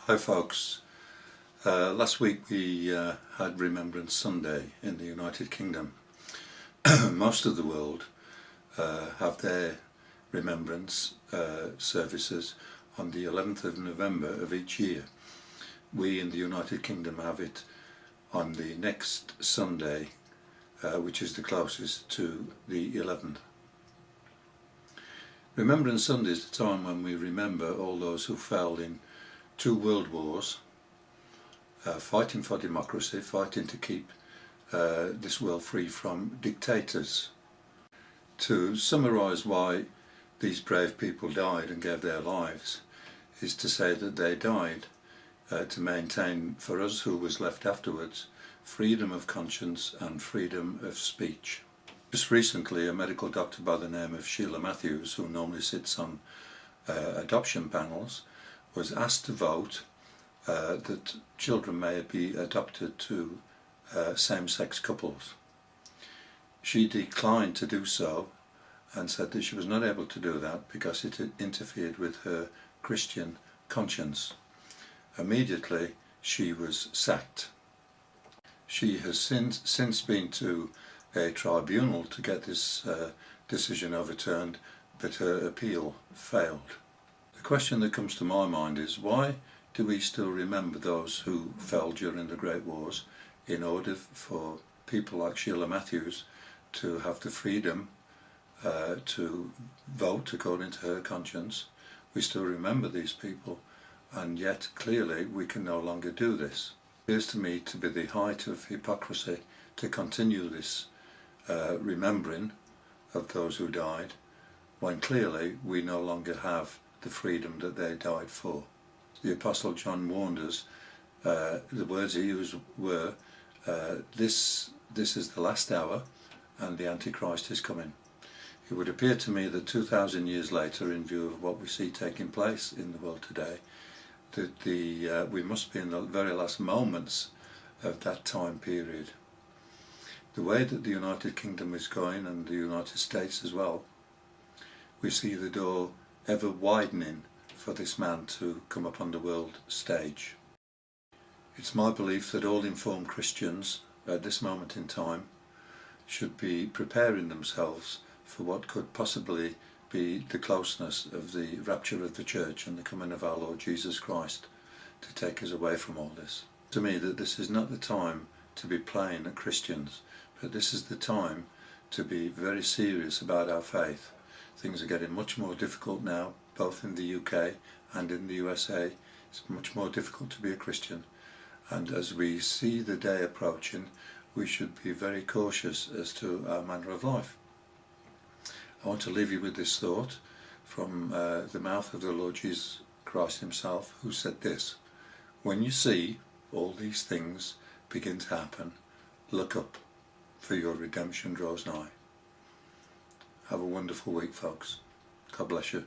Hi folks, last week we had Remembrance Sunday in the United Kingdom. Most of the world have their remembrance services on the 11th of November of each year. We in the United Kingdom have it on the next Sunday, which is the closest to the 11th. Remembrance Sunday is the time when we remember all those who fell in 2 world wars, fighting for democracy, fighting to keep this world free from dictators. To summarise why these brave people died and gave their lives is to say that they died to maintain for us who was left afterwards freedom of conscience and freedom of speech. Just recently, a medical doctor by the name of Sheila Matthews, who normally sits on adoption panels, was asked to vote that children may be adopted to same-sex couples. She declined to do so and said that she was not able to do that because it interfered with her Christian conscience. Immediately she was sacked. She has since been to a tribunal to get this decision overturned, but her appeal failed. The question that comes to my mind is, why do we still remember those who fell during the Great Wars in order for people like Sheila Matthews to have the freedom to vote according to her conscience? We still remember these people, and yet clearly we can no longer do this. It appears to me to be the height of hypocrisy to continue this remembering of those who died when clearly we no longer have the freedom that they died for. The Apostle John warned us, the words he used were, this is the last hour and the Antichrist is coming. It would appear to me that 2,000 years later, in view of what we see taking place in the world today, that we must be in the very last moments of that time period. The way that the United Kingdom is going, and the United States as well, we see the door ever widening for this man to come up on the world stage. It's my belief that all informed Christians at this moment in time should be preparing themselves for what could possibly be the closeness of the rapture of the church and the coming of our Lord Jesus Christ to take us away from all this. To me, that this is not the time to be playing at Christians, but this is the time to be very serious about our faith. Things are getting much more difficult now, both in the UK and in the USA. It's much more difficult to be a Christian, and as we see the day approaching, we should be very cautious as to our manner of life. I want to leave you with this thought from the mouth of the Lord Jesus Christ himself, who said this: when you see all these things begin to happen, look up, for your redemption draws nigh. Have a wonderful week, folks. God bless you.